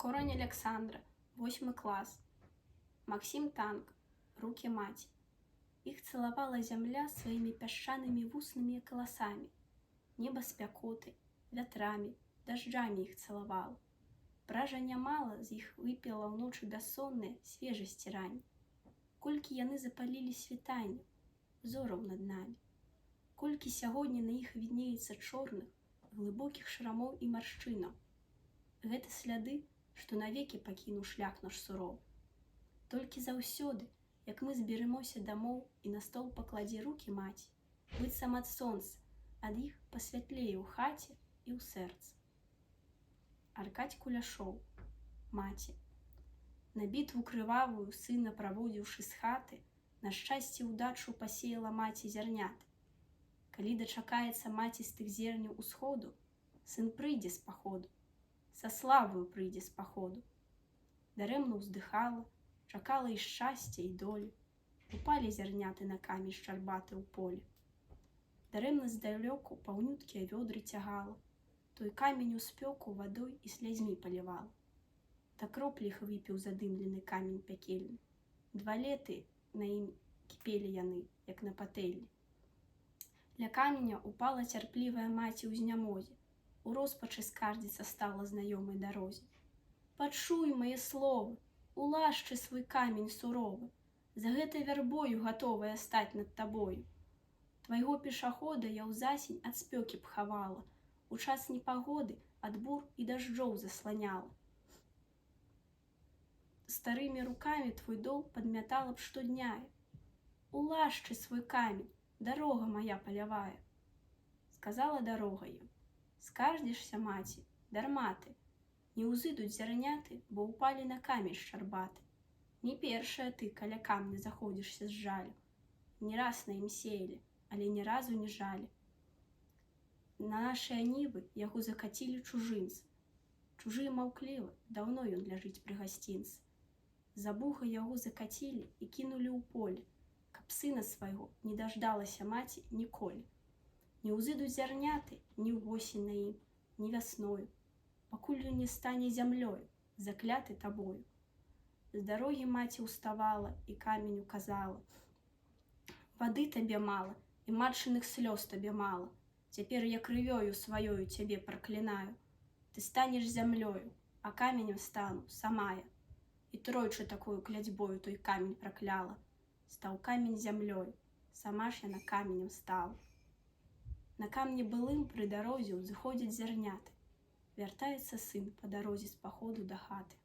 Коронь Александра, 8 клас. Максим танк, руки маці. Іх цалавала зямля сваімі пясчанымі вуснымі каласамі. Неба спякотай, вятрамі, дажджамі іх цалавала. Пража нямала з іх выпіла ўночы бяссонныя свежасці рань. Колькі яны запалілі світанняў, зораў над намі. Колькі сягоння на іх віднеецца чорных, глыбокіх шрамоў і маршчынаў. Гэта сляды, што навекі пакінуў шлях наш суров. Толькі заўсёды, як мы зберемося дамоў і на стол пакладзе рукі маці, быццам ад сонца, ад іх пасвятлее ў хаце і ў сэрцы. Аркадзь Куляшоў, маці. На бітву крывавую сына праводзіўшы з хаты, на шчасце ўдачу пасеяла маці зярняты. Калі дачакаецца маці з тых зерняў усходу, сын прыйдзе з паходу, са славою прыйдзе з паходу. Дарэмна ўздыхала, чакала і шчасця, і долі. Упалі зярняты на камень шчарбаты ў полі. Дарэмна здалёку паўнюткія вёдры цягала, той камень у спёку вадой і слязьмі палівала. Да кроплі іх выпіў задымлены камень пякельны. 2 леты на ім кіпелі яны, як на патэльні. Ля каменя упала цярплівая маці ў знямозе. У роспачы скардзіцца стала знаёмай дарозе. Пачуй мае словы, улашчы свой камень суровы, за гэтай вярбою гатовая стаць над табою. Твайго пешахода я ў засень ад спёкі б хавала, у час непагоды ад бур і дажджоў засланяла. Старымі рукамі твой дол падмятала б штодня. Улашчы свой камень, дарога моя палявая. Сказала дарога ім: скардзішся, маці, дарма ты. Не ўзыдуць зярняты, бо ўпалі на камень шчарбаты. Не першая ты каля камня заходзішся з жалю. Не раз на ім сеялі, але ні разу не жалі. На нашыя нівы яго закацілі чужынцы. Чужыя маўкліва, даўно ён ляжыць пры гасцінцы. За буха яго закацілі і кінулі ў поле, каб сына свайго не даждалася маці ніколі. Не ўзыдуць зярняты ні ўвосень на ім, ні вясною, пакуль ён не стане зямлёю, закляты табою. З дарогі маці ўставала і каменю казала: вады табе мала, і матчыных слёз табе мала. Цяпер я крывёю сваёю цябе праклінаю. Ты станеш зямлёю, а каменем стану сама я. І тройчы такою клядзьбою той камень пракляла. Стаў камень зямлёю, сама ж яна каменем стала. На камні былым пры дарозе ўзыходзяць зярняты. Вяртаецца сын па дарозе з паходу да хаты.